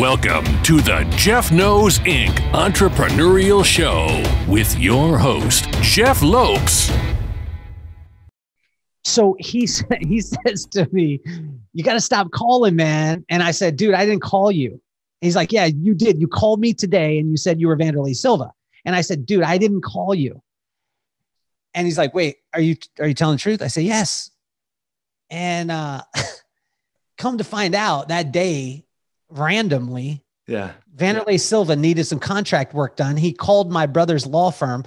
Welcome to the Jeff Knows Inc. Entrepreneurial Show with your host, Jeff Lopes. So he says to me, "You got to stop calling, man." And I said, "Dude, I didn't call you." He's like, "Yeah, you did. You called me today and you said you were Vanderlei Silva." And I said, "Dude, I didn't call you." And he's like, "Wait, are you telling the truth?" I say, "Yes." And come to find out that day, randomly, Vanderlei Silva needed some contract work done. He called my brother's law firm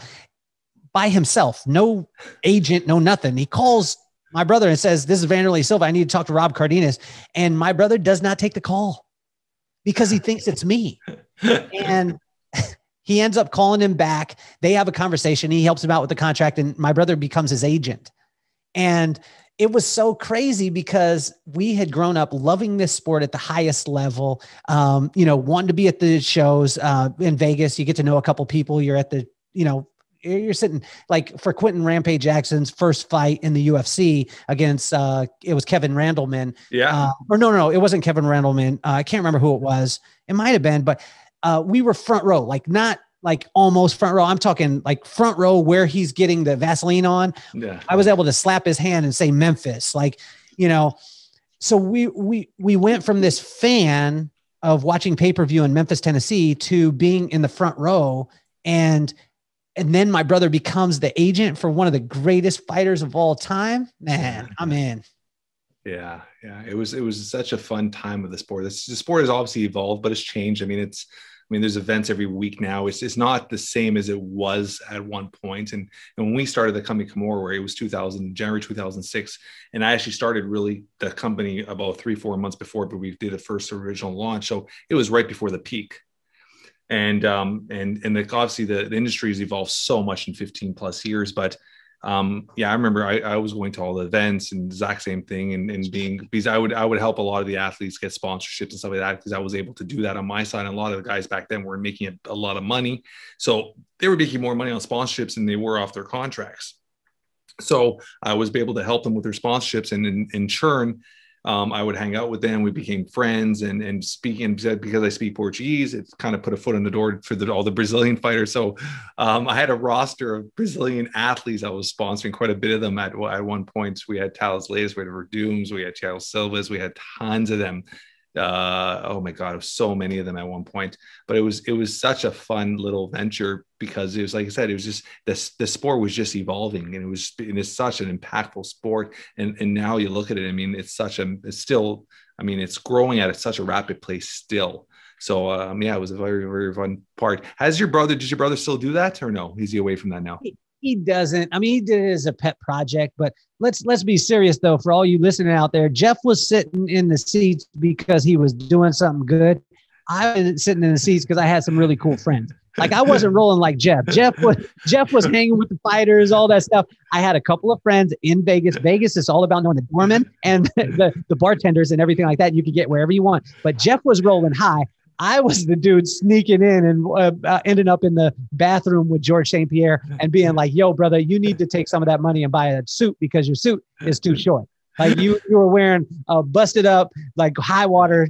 by himself, no agent, no nothing. He calls my brother and says, "This is Vanderlei Silva. I need to talk to Rob Cardenas." And my brother does not take the call because he thinks it's me. And he ends up calling him back. They have a conversation. He helps him out with the contract, and my brother becomes his agent. And it was so crazy because we had grown up loving this sport at the highest level, wanting to be at the shows in Vegas. You get to know a couple people. You're at the, you're sitting like for Quentin Rampage Jackson's first fight in the UFC against, it was Kevin Randleman. Yeah. No, it wasn't Kevin Randleman. I can't remember who it was. It might've been, but we were front row, like not like almost front row. I'm talking like front row where he's getting the Vaseline on. Yeah. I was able to slap his hand and say Memphis, so we went from this fan of watching pay-per-view in Memphis, Tennessee to being in the front row. And then my brother becomes the agent for one of the greatest fighters of all time. Man, I'm in. Yeah. It was such a fun time of the sport. The sport has obviously evolved, but it's changed. There's events every week now. It's not the same as it was at one point. And when we started the company Kimura, it was January 2006. And I actually started really the company about 3-4 months before, but we did the first original launch. So it was right before the peak. And obviously the industry has evolved so much in 15 plus years, but I remember I was going to all the events and the exact same thing and because I would help a lot of the athletes get sponsorships and stuff like that, because I was able to do that on my side. And a lot of the guys back then were making a lot of money. So they were making more money on sponsorships than they were off their contracts. So I was able to help them with their sponsorships, and in turn, I would hang out with them. We became friends and speaking, because I speak Portuguese, it's kind of put a foot in the door for all the Brazilian fighters. So I had a roster of Brazilian athletes. I was sponsoring quite a bit of them at one point. We had Talos Leitas, we had Verdums, we had Thiago Silvas, we had tons of them. Oh my God, it was so many of them at one point, but it was such a fun little venture, because it was, like I said, it was just the sport was just evolving, and it's such an impactful sport. And now you look at it, it's growing at such a rapid pace still. So it was a very, very fun part. Does your brother still do that, or no? Is he away from that now? He doesn't. He did it as a pet project, but let's be serious though. For all you listening out there, Jeff was sitting in the seats because he was doing something good. I was sitting in the seats because I had some really cool friends. Like, I wasn't rolling like Jeff. Jeff was hanging with the fighters, all that stuff. I had a couple of friends in Vegas. Vegas is all about knowing the doorman and the bartenders and everything like that. You could get wherever you want. But Jeff was rolling high. I was the dude sneaking in and ending up in the bathroom with George St. Pierre and being like, "Yo, brother, you need to take some of that money and buy a suit because your suit is too short." Like you were wearing a busted up, like high water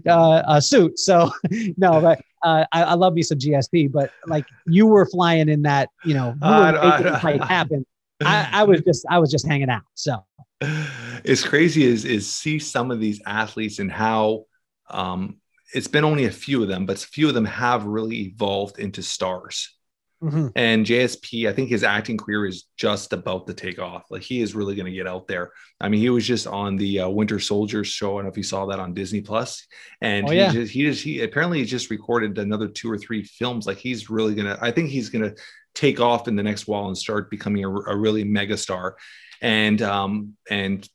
suit. So no, but I love me some GSP, but like you were flying in that, you were making the fight happen. I was just hanging out. So it's crazy is see some of these athletes and how, it's been only a few of them, but a few of them have really evolved into stars. Mm-hmm. And JSP, I think his acting career is just about to take off. Like, he is really going to get out there. He was just on the Winter Soldiers show. I don't know if you saw that on Disney Plus. And he apparently just recorded another 2 or 3 films. Like, he's really I think he's going to take off in the next while and start becoming a really mega star. And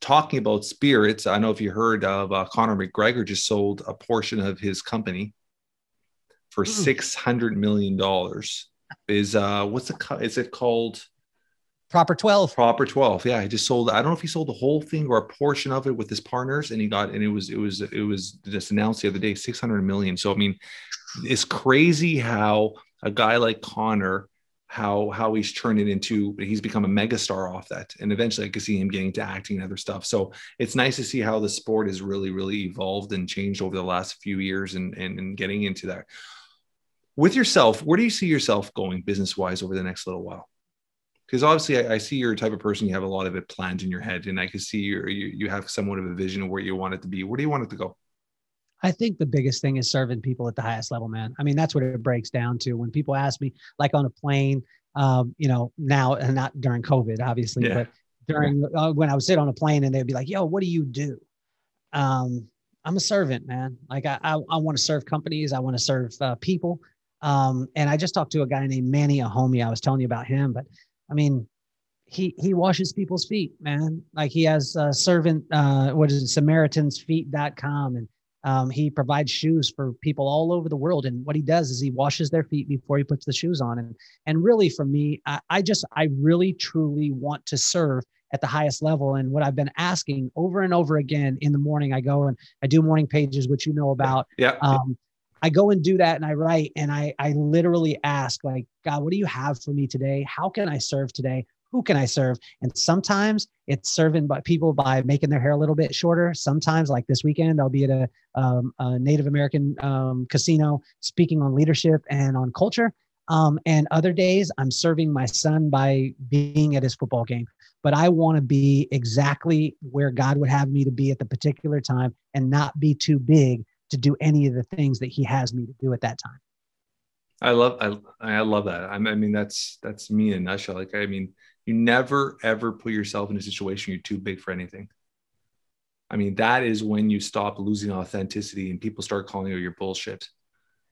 talking about spirits, I don't know if you heard of Conor McGregor just sold a portion of his company for $600 million. Is it called? Proper 12. Proper 12. Yeah, he just sold. I don't know if he sold the whole thing or a portion of it with his partners, and it was just announced the other day, $600 million. So it's crazy how a guy like Conor how he's turned it into, he's become a megastar off that. And eventually I could see him getting to acting and other stuff. So it's nice to see how the sport has really, really evolved and changed over the last few years and getting into that. With yourself, where do you see yourself going business-wise over the next little while? Because obviously I see you're a type of person, you have a lot of it planned in your head, and I can see you have somewhat of a vision of where you want it to be. Where do you want it to go? I think the biggest thing is serving people at the highest level, man. I mean, that's what it breaks down to. When people ask me, like on a plane, now, and not during COVID, obviously, but during when I would sit on a plane and they'd be like, yo, what do you do? I'm a servant, man. Like I want to serve companies. I want to serve people. And I just talked to a guy named Manny, a homie. I was telling you about him, but I mean, he washes people's feet, man. Like he has a servant, Samaritans feet.com. And he provides shoes for people all over the world. And what he does is he washes their feet before he puts the shoes on. And really for me, I really, truly want to serve at the highest level. And what I've been asking over and over again in the morning, I go and I do morning pages, which you know about. Yeah. I go and do that and I write and I literally ask like, God, what do you have for me today? How can I serve today? Who can I serve? And sometimes it's serving people by making their hair a little bit shorter. Sometimes, like this weekend, I'll be at a Native American casino speaking on leadership and on culture. And other days, I'm serving my son by being at his football game. But I want to be exactly where God would have me to be at the particular time and not be too big to do any of the things that he has me to do at that time. I love that. I mean, that's me in a nutshell. Like, I mean, you never, ever put yourself in a situation you're too big for anything. I mean, that is when you stop losing authenticity and people start calling you your bullshit.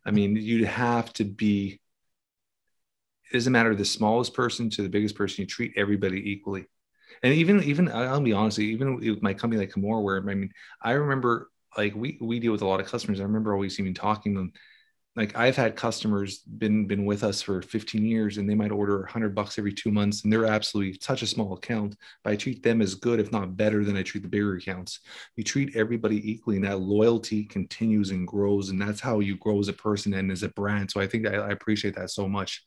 I mean, you'd have to be, it doesn't matter the smallest person to the biggest person, you treat everybody equally. And even I'll be honest, even with my company like Camor, where, I mean, I remember like we deal with a lot of customers. I remember always even talking to them. Like I've had customers been with us for 15 years and they might order $100 every 2 months and they're absolutely such a small account, but I treat them as good, if not better than I treat the bigger accounts. You treat everybody equally and that loyalty continues and grows. And that's how you grow as a person and as a brand. So I think I appreciate that so much.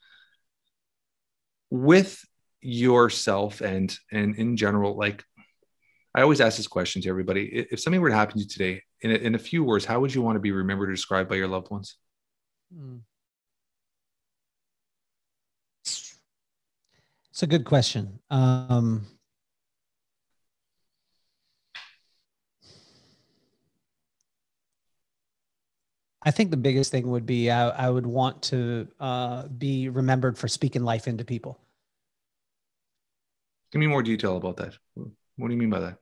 With yourself and in general, like I always ask this question to everybody. If something were to happen to you today, in a few words, how would you want to be remembered or described by your loved ones? It's a good question. I think the biggest thing would be I would want to be remembered for speaking life into people. Give me more detail about that. What do you mean by that?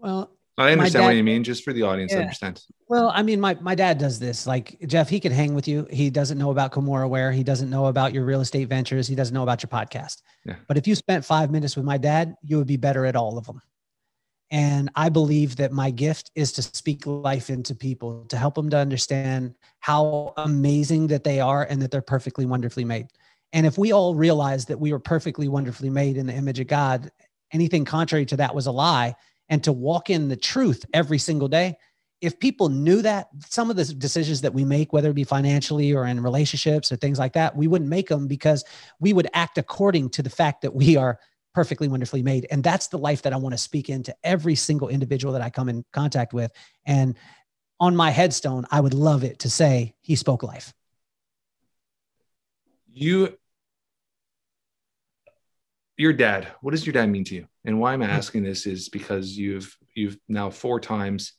Well, I understand what you mean, just for the audience to understand. Well, I mean, my dad does this. Like, Jeff, he could hang with you. He doesn't know about Comorraware. He doesn't know about your real estate ventures. He doesn't know about your podcast. Yeah. But if you spent 5 minutes with my dad, you would be better at all of them. And I believe that my gift is to speak life into people, to help them to understand how amazing that they are and that they're perfectly, wonderfully made. And if we all realize that we were perfectly, wonderfully made in the image of God, anything contrary to that was a lie. And to walk in the truth every single day. If people knew that, some of the decisions that we make, whether it be financially or in relationships or things like that, we wouldn't make them because we would act according to the fact that we are perfectly, wonderfully made. And that's the life that I want to speak into every single individual that I come in contact with. And on my headstone, I would love it to say, he spoke life. Your dad, what does your dad mean to you? And why I'm asking this is because you've now 4 times,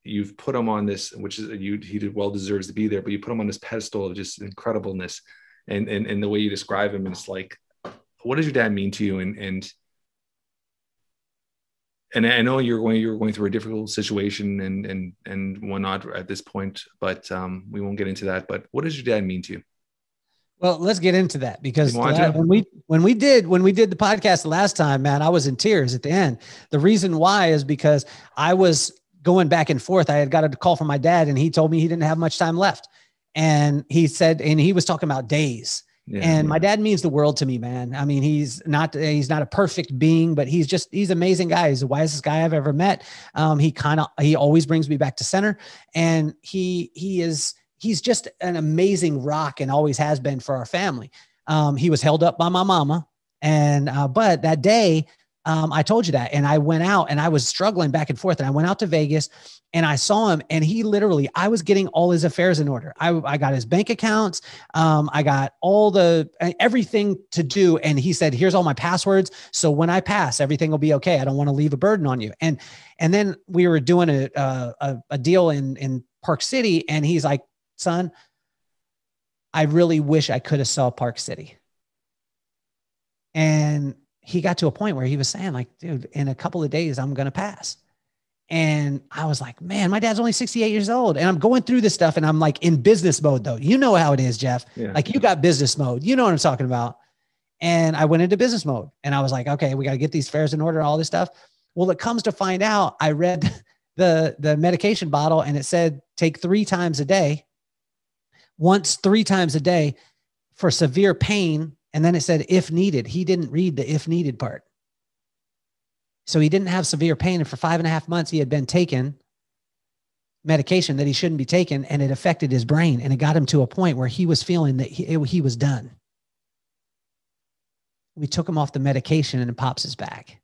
you've put him on this, which is he well deserves to be there, but you put him on this pedestal of just incredibleness and the way you describe him. And it's like, what does your dad mean to you? And I know you're going through a difficult situation and whatnot at this point, but we won't get into that. But what does your dad mean to you? Well, let's get into that because when we did the podcast the last time, man, I was in tears at the end. The reason why is because I was going back and forth. I had got a call from my dad and he told me he didn't have much time left. And he said, and he was talking about days. Yeah, and my dad means the world to me, man. I mean, he's not a perfect being, but he's an amazing guy. He's the wisest guy I've ever met. He always brings me back to center, and he is he's just an amazing rock and always has been for our family. He was held up by my mama. And, but that day, I told you that, and I went out and I was struggling back and forth, and I went out to Vegas and I saw him, and he literally, I was getting all his affairs in order. I got his bank accounts. I got everything to do. And he said, here's all my passwords. So when I pass, everything will be okay. I don't want to leave a burden on you. And then we were doing a deal in Park City, and he's like, son, I really wish I could have saw Park City. And he got to a point where he was saying like, dude, in a couple of days, I'm going to pass. And I was like, man, my dad's only 68 years old. And I'm going through this stuff, and I'm like in business mode though. You know how it is, Jeff. Yeah. Like you got business mode, you know what I'm talking about. And I went into business mode, and I was like, okay, we got to get these fares in order, all this stuff. Well, it comes to find out, I read the medication bottle, and it said, take 3 times a day, once 3 times a day for severe pain. And then it said, if needed. He didn't read the if needed part. So he didn't have severe pain. And for 5.5 months, he had been taking medication that he shouldn't be taking, and it affected his brain. And it got him to a point where he was feeling that he was done. We took him off the medication, and Pops is back.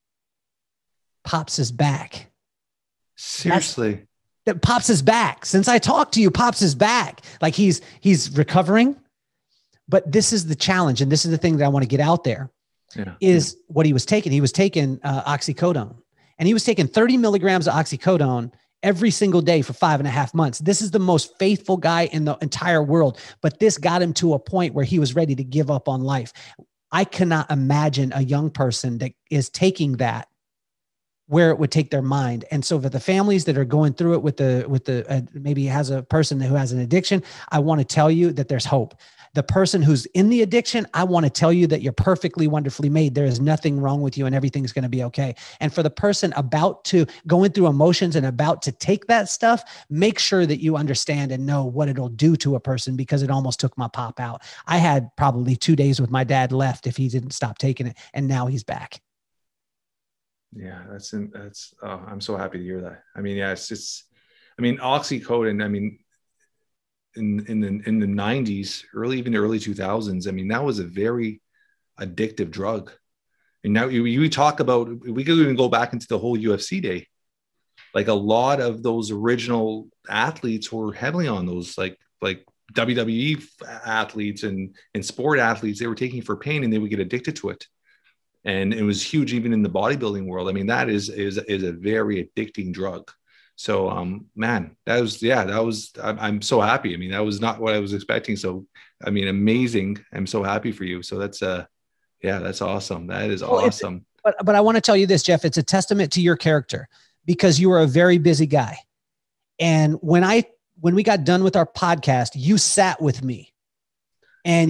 Pops is back. Seriously. Pops is back. Since I talked to you, Pops is back. Like he's recovering. But this is the challenge. And this is the thing that I want to get out there is what he was taking. He was taking oxycodone, and he was taking 30 milligrams of oxycodone every single day for 5.5 months. This is the most faithful guy in the entire world. But this got him to a point where he was ready to give up on life. I cannot imagine a young person that is taking that, where it would take their mind. And so for the families that are going through it with maybe has a person who has an addiction, I want to tell you that there's hope. The person who's in the addiction, I want to tell you that you're perfectly, wonderfully made. There is nothing wrong with you, and everything's going to be okay. And for the person about to going through emotions and about to take that stuff, make sure that you understand and know what it'll do to a person, because it almost took my pop out. I had probably 2 days with my dad left if he didn't stop taking it, and now he's back. Yeah, I'm so happy to hear that. I mean, yeah, oxycodone, I mean, in the 90s, even the early 2000s, I mean, that was a very addictive drug. And now you talk about, we could even go back into the whole UFC day. Like a lot of those original athletes were heavily on those, like WWE athletes and sport athletes, they were taking for pain, and they would get addicted to it. And it was huge even in the bodybuilding world. I mean, that is a very addicting drug. So, man, I'm so happy. I mean, that was not what I was expecting. So, I mean, amazing. I'm so happy for you. So that's awesome. That is awesome. But I want to tell you this, Jeff, it's a testament to your character, because you are a very busy guy. And when we got done with our podcast, you sat with me, and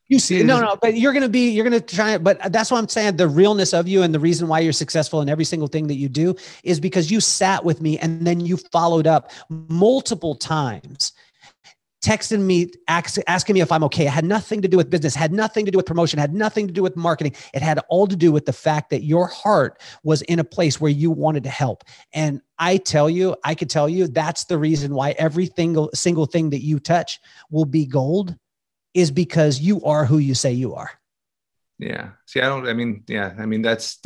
you see, no, but you're going to try it. But that's what I'm saying. The realness of you, and the reason why you're successful in every single thing that you do, is because you sat with me, and then you followed up multiple times, texting me, asking me if I'm okay. It had nothing to do with business, had nothing to do with promotion, had nothing to do with marketing. It had all to do with the fact that your heart was in a place where you wanted to help. And I could tell you that's the reason why every single thing that you touch will be gold, is because you are who you say you are. Yeah. See, that's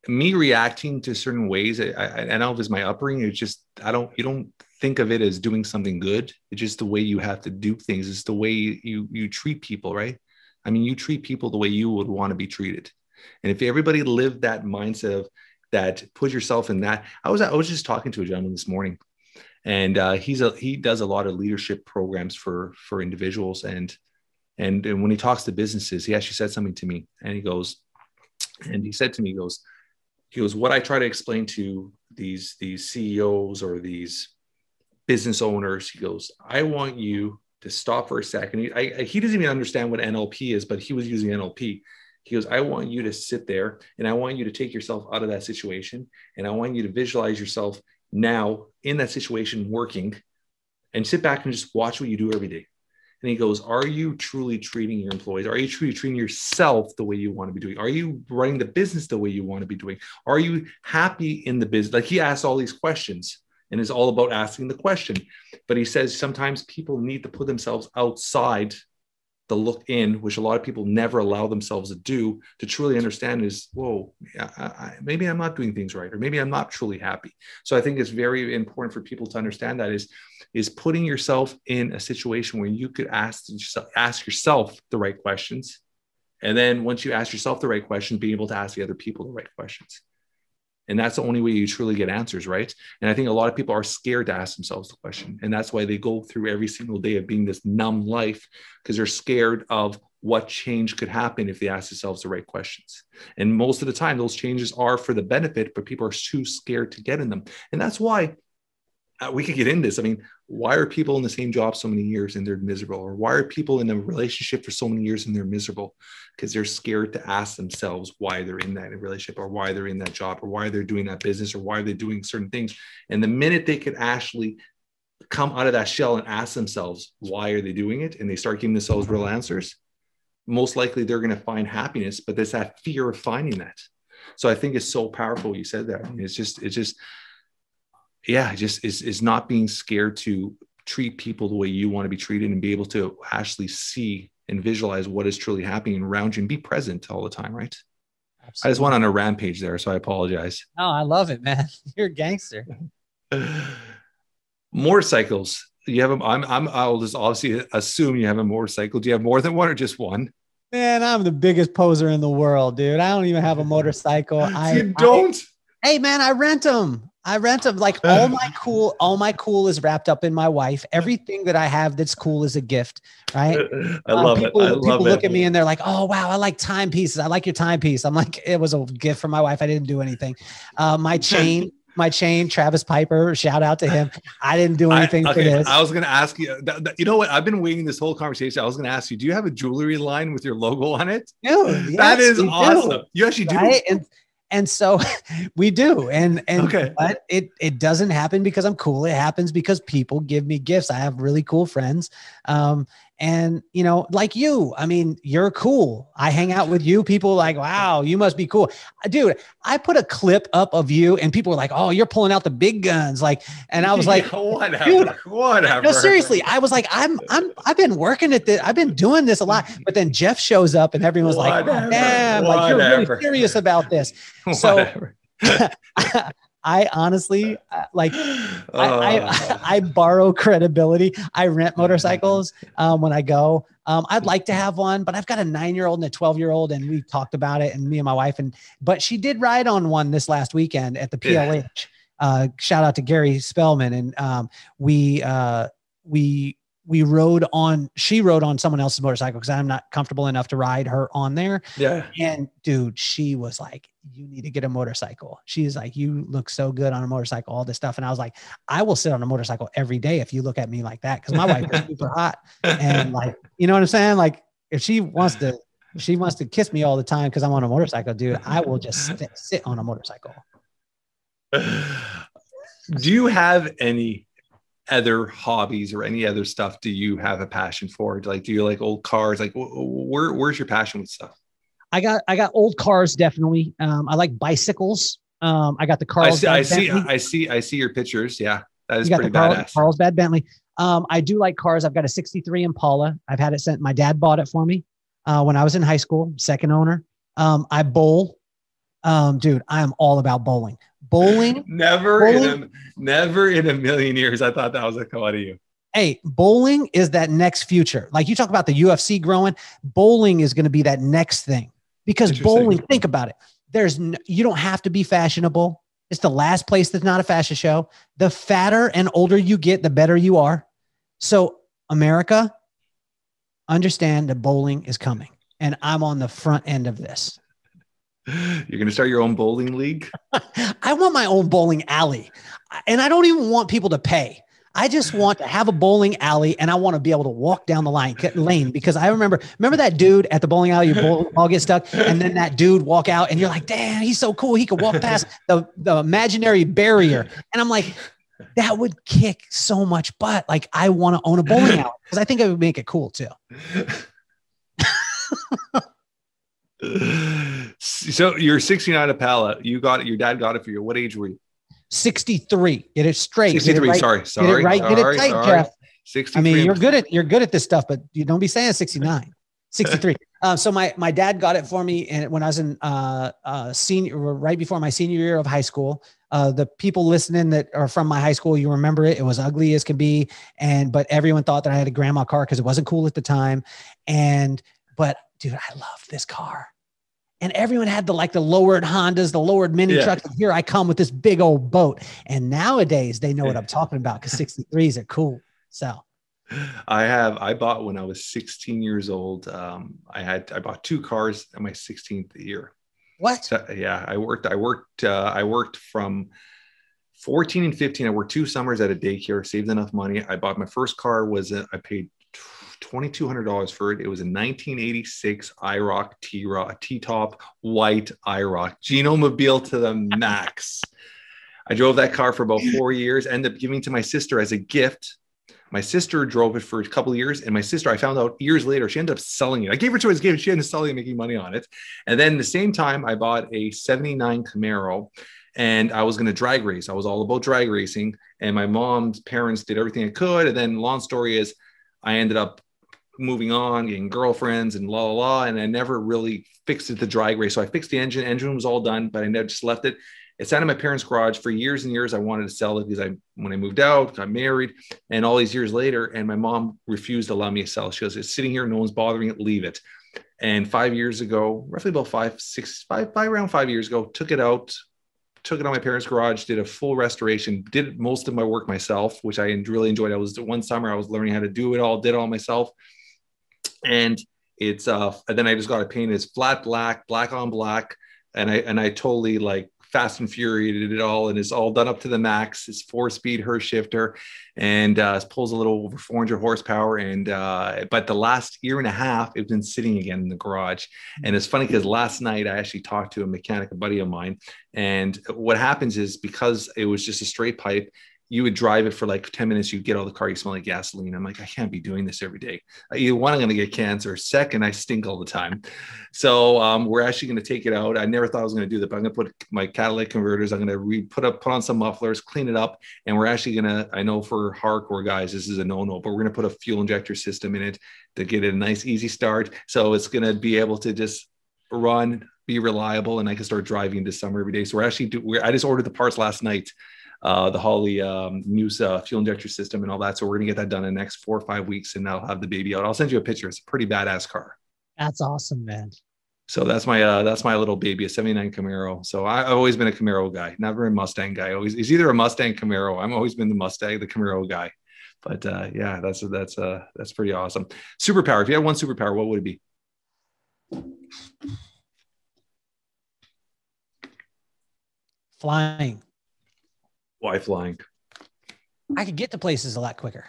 me reacting to certain ways. I don't know if it's my upbringing. It's just, you don't think of it as doing something good. It's just the way you have to do things. It's the way you treat people, right? I mean, you treat people the way you would want to be treated. And if everybody lived that mindset of that, put yourself in that. I was just talking to a gentleman this morning, and he does a lot of leadership programs for individuals. And when he talks to businesses, he actually said something to me, and he said to me, he goes, what I try to explain to these CEOs or these business owners, he goes, I want you to stop for a second. He doesn't even understand what NLP is, but he was using NLP. He goes, I want you to sit there, and I want you to take yourself out of that situation. And I want you to visualize yourself now in that situation working, and sit back and just watch what you do every day. And he goes, are you truly treating your employees? Are you truly treating yourself the way you want to be doing? Are you running the business the way you want to be doing? Are you happy in the business? Like, he asked all these questions, and it's all about asking the question. But he says sometimes people need to put themselves outside the look in, which a lot of people never allow themselves to do, to truly understand is, whoa, maybe I'm not doing things right, or maybe I'm not truly happy. So I think it's very important for people to understand that is putting yourself in a situation where you could ask yourself the right questions. And then once you ask yourself the right questions, being able to ask the other people the right questions. And that's the only way you truly get answers, right? And I think a lot of people are scared to ask themselves the question. And that's why they go through every single day of being this numb life, because they're scared of what change could happen if they ask themselves the right questions. And most of the time, those changes are for the benefit, but people are too scared to get in them. And that's why we could get in this. I mean, why are people in the same job so many years and they're miserable? Or why are people in a relationship for so many years and they're miserable? Because they're scared to ask themselves why they're in that relationship, or why they're in that job, or why they're doing that business, or why they're doing certain things. And the minute they can actually come out of that shell and ask themselves, why are they doing it? And they start giving themselves real answers, most likely they're going to find happiness, but there's that fear of finding that. So I think it's so powerful. You said that. I mean, it's not being scared to treat people the way you want to be treated, and be able to actually see and visualize what is truly happening around you and be present all the time. Right. Absolutely. I just went on a rampage there, so I apologize. Oh, I love it, man. You're a gangster. Motorcycles. You have them. I'll just obviously assume you have a motorcycle. Do you have more than one or just one? Man, I'm the biggest poser in the world, dude. I don't even have a motorcycle. You don't? Hey, man, I rent them. Like all my cool is wrapped up in my wife. Everything that I have that's cool is a gift, right? I love it. People look at me and they're like, "Oh, wow, I like timepieces. I like your timepiece." I'm like, it was a gift from my wife. I didn't do anything. My chain, Travis Piper, shout out to him. I didn't do anything for this. I was going to ask you, you know what? I've been waiting this whole conversation. I was going to ask you, do you have a jewelry line with your logo on it? Dude, that is awesome. You actually do. Right? And so we do. And okay. But it doesn't happen because I'm cool. It happens because people give me gifts. I have really cool friends. And you know, like you, I mean, you're cool. I hang out with you. People are like, wow, you must be cool. Dude, I put a clip up of you and people were like, oh, you're pulling out the big guns. Like, and I was like, whatever, dude, whatever. No, seriously. I was like, I've been working at this. I've been doing this a lot, but then Jeff shows up and everyone's like, oh, damn, like you're really serious about this. So I honestly I borrow credibility. I rent motorcycles when I go. I'd like to have one, but I've got a 9-year-old and a 12-year-old, and we talked about it, and me and my wife, but she did ride on one this last weekend at the PLH. Shout out to Gary Spellman, and she rode on someone else's motorcycle because I'm not comfortable enough to ride her on there. Yeah. And dude, she was like, you need to get a motorcycle. She's like, you look so good on a motorcycle, all this stuff. And I was like, I will sit on a motorcycle every day if you look at me like that. Cause my wife is super hot. And like, you know what I'm saying? Like if she wants to kiss me all the time cause I'm on a motorcycle, dude, I will just sit on a motorcycle. Do you have any other hobbies or any other stuff do you have a passion for? Like, do you like old cars? Like where's your passion with stuff? I got old cars. Definitely. I like bicycles. I got the Carlsbad I see your pictures. Yeah. That is pretty badass. Carlsbad Bentley. I do like cars. I've got a 63 Impala. I've had it sent. My dad bought it for me when I was in high school, second owner. I bowl. Dude, I am all about bowling. Never in a million years. I thought that was a come out of you. Hey, bowling is that next future. Like you talk about the UFC growing, bowling is going to be that next thing because bowling, think about it. You don't have to be fashionable. It's the last place that's not a fashion show. The fatter and older you get, the better you are. So America, understand that bowling is coming and I'm on the front end of this. You're going to start your own bowling league? I want my own bowling alley. And I don't even want people to pay. I just want to have a bowling alley and I want to be able to walk down the lane because I remember that dude at the bowling alley, your ball get stuck and then that dude walk out and you're like, damn, he's so cool. He could walk past the imaginary barrier. And I'm like, that would kick so much butt. Like I want to own a bowling alley because I think it would make it cool too. So you're 69 Impala. Your dad got it for you. What age were you? 63. Get it straight. 63. Get it right. Sorry. Get it right. Get it tight, Jeff. 63. I mean, you're good at this stuff, but you don't be saying 69, 63. So my dad got it for me, and when I was in right before my senior year of high school. The people listening that are from my high school, you remember it. It was ugly as can be, but everyone thought that I had a grandma car because it wasn't cool at the time. But dude, I loved this car. And everyone had the lowered Hondas, the lowered mini trucks. And here I come with this big old boat. And nowadays they know what I'm talking about because 63s are cool. So I bought when I was 16 years old. I bought 2 cars in my 16th year. What? So, yeah, I worked from 14 and 15. I worked 2 summers at a daycare, saved enough money. I bought my first car I paid $2,200 for it. It was a 1986 IROC T-top white IROC Genomobile to the max. I drove that car for about 4 years, ended up giving it to my sister as a gift. My sister drove it for a couple of years, and my sister, I found out years later, she ended up selling it. I gave her to her as a gift. She ended up selling it, making money on it. And then the same time, I bought a 79 Camaro, and I was going to drag race. I was all about drag racing, and my mom's parents did everything I could. And then long story is I ended up moving on, getting girlfriends and and I never really fixed it, the drag race. So I fixed the engine was all done, but I never just left it. It sat in my parents' garage for years and years. I wanted to sell it because when I moved out, got married, and all these years later, and my mom refused to allow me to sell. She goes, it's sitting here, no one's bothering it, leave it. And 5 years ago, roughly about around 5 years ago, took it out on my parents' garage, did a full restoration, did most of my work myself, which I really enjoyed. I was one summer, I was learning how to do it all, did it all myself. And it's and then I just got it painted as flat black on black. And I totally fast and furiated it all, and it's all done up to the max. It's 4-speed Hurst shifter, and it pulls a little over 400 horsepower. And but the last year and a half, it's been sitting again in the garage. And it's funny because last night I actually talked to a mechanic, a buddy of mine, and what happens is because it was just a straight pipe, you would drive it for 10 minutes, you get out of the car, you smell like gasoline. I'm like, I can't be doing this every day. Either one, I'm going to get cancer. Second, I stink all the time. So we're actually going to take it out. I never thought I was going to do that, but I'm going to put my catalytic converters. I'm going to put on some mufflers, clean it up. And we're actually going to, I know for hardcore guys, this is a no-no, but we're going to put a fuel injector system in it to get it a nice, easy start. So it's going to be able to just run, be reliable, and I can start driving this summer every day. So I just ordered the parts last night. The Holly new fuel injector system and all that. So we're going to get that done in the next 4 or 5 weeks, and I'll have the baby out. I'll send you a picture. It's a pretty badass car. That's awesome, man. So that's my little baby, a 79 Camaro. So I've always been a Camaro guy, never a Mustang guy. It's either a Mustang Camaro. I've always been the Camaro guy. But yeah, that's pretty awesome. Superpower. If you had one superpower, what would it be? Flying. Why flying? I could get to places a lot quicker.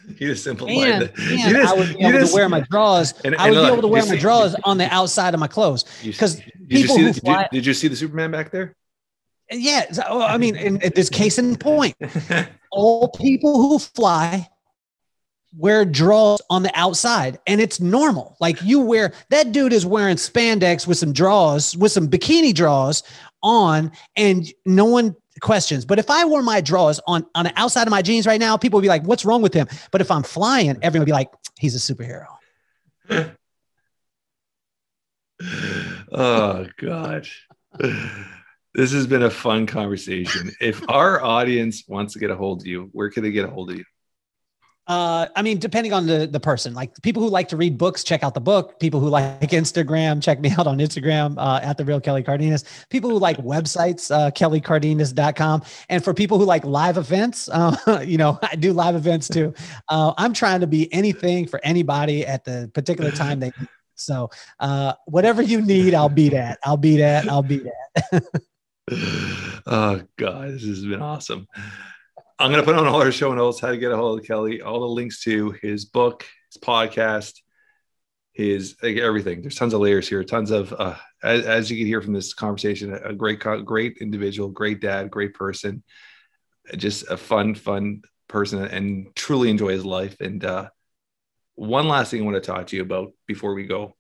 You just simplified it. I would be able to wear my drawers. I would be able to wear my drawers on the outside of my clothes. Because people who fly. Did you see the Superman back there? Yeah. I mean, in this case in point, all people who fly wear drawers on the outside, and it's normal. That dude is wearing spandex with some drawers, with some bikini drawers on, and no one questions. But if I wore my drawers on the outside of my jeans right now, people would be like, what's wrong with him? But if I'm flying, everyone would be like, he's a superhero. Oh God. This has been a fun conversation. If our audience wants to get a hold of you, where can they get a hold of you? I mean, depending on the person, people who like to read books, check out the book. People who like Instagram, check me out on Instagram, at The Real Kelly Cardenas. People who like websites, kellycardenas.com. And for people who like live events, I do live events too. I'm trying to be anything for anybody at the particular time they need. So, whatever you need, I'll be that. Oh God, this has been awesome. I'm going to put on all our show notes, how to get a hold of Kelly, all the links to his book, his podcast, his everything. There's tons of layers here, tons of, as you can hear from this conversation, a great individual, great dad, great person, just a fun person, and truly enjoy his life. And one last thing I want to talk to you about before we go,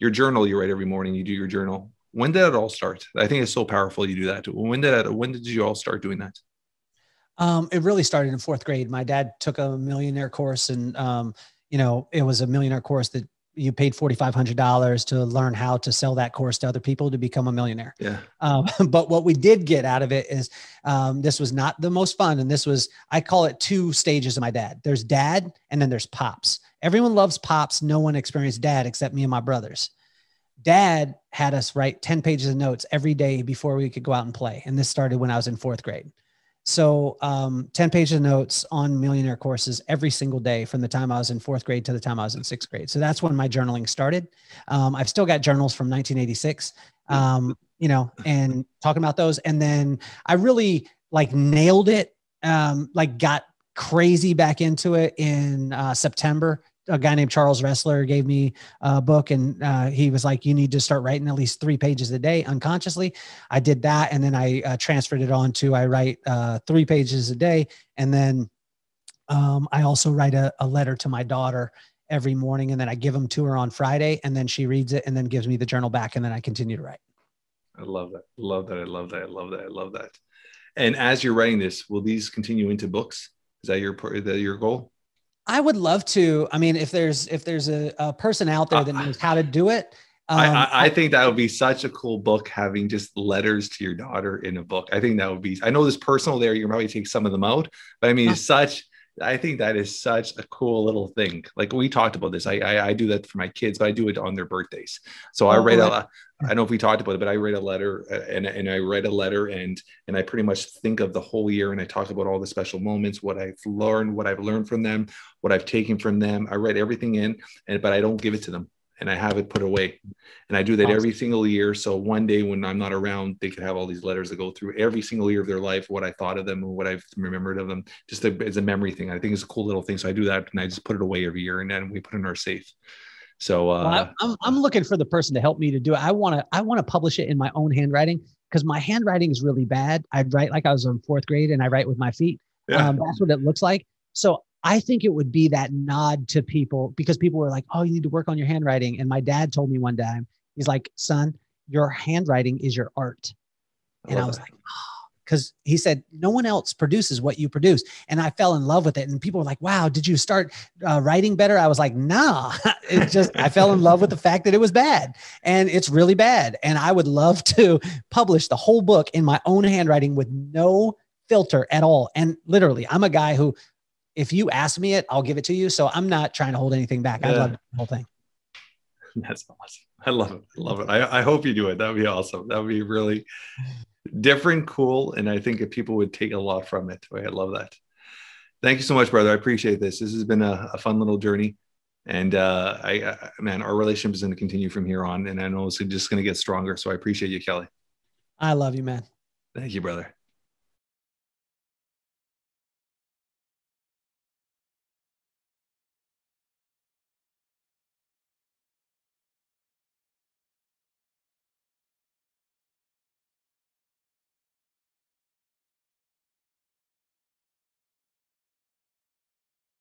your journal you write every morning, you do your journal. When did it all start? I think it's so powerful you do that. When did you all start doing that? It really started in fourth grade. My dad took a millionaire course, and it was a millionaire course that you paid $4,500 to learn how to sell that course to other people to become a millionaire. Yeah. But what we did get out of it is this was not the most fun. And this was, I call it 2 stages of my dad. There's dad, and then there's pops. Everyone loves pops. No one experienced dad except me and my brothers. Dad had us write 10 pages of notes every day before we could go out and play. And this started when I was in fourth grade. So 10 pages of notes on millionaire courses every single day from the time I was in fourth grade to the time I was in sixth grade. So that's when my journaling started. I've still got journals from 1986, and talking about those. And then I really nailed it, got crazy back into it in September. A guy named Charles Ressler gave me a book, and he was like, you need to start writing at least 3 pages a day unconsciously. I did that. And then I transferred it on to, I write 3 pages a day. And then I also write a letter to my daughter every morning. And then I give them to her on Friday, and then she reads it and then gives me the journal back. And then I continue to write. I love that. Love that. I love that. I love that. I love that. And as you're writing this, will these continue into books? Is that your goal? I would love to. I mean, if there's a person out there that knows how to do it. I think that would be such a cool book, having just letters to your daughter in a book. I think that would be, I know there's personal there. You can probably take some of them out, but I mean, I think that is such a cool little thing. Like we talked about this. I do that for my kids, but I do it on their birthdays. So I write I don't know if we talked about it, but I write a letter and I write a letter and I pretty much think of the whole year. And I talk about all the special moments, what I've learned from them, what I've taken from them. I write everything in, but I don't give it to them. And I have it put away. And I do that every single year. So one day when I'm not around, they could have all these letters that go through every single year of their life, what I thought of them and what I've remembered of them, just as a memory thing. I think it's a cool little thing. So I do that and I just put it away every year, and then we put it in our safe. So I'm looking for the person to help me to do it. I want to publish it in my own handwriting, because my handwriting is really bad. I write like I was in fourth grade, and I write with my feet. Yeah. That's what it looks like. So I think it would be that nod to people, because people were like, oh, you need to work on your handwriting. And my dad told me one time, he's like, son, your handwriting is your art. And I was like, oh, because he said, no one else produces what you produce. And I fell in love with it. And people were like, wow, did you start writing better? I was like, nah, I fell in love with the fact that it was bad, and it's really bad. And I would love to publish the whole book in my own handwriting with no filter at all. And literally, I'm a guy who, if you ask me it, I'll give it to you. So I'm not trying to hold anything back. I love the whole thing. That's awesome. I love it. I love it. I hope you do it. That would be awesome. That would be really different, cool. And I think if people would take a lot from it. I love that. Thank you so much, brother. I appreciate this. This has been a fun little journey. And man, our relationship is going to continue from here on. And I know it's just going to get stronger. So I appreciate you, Kelly. I love you, man. Thank you, brother.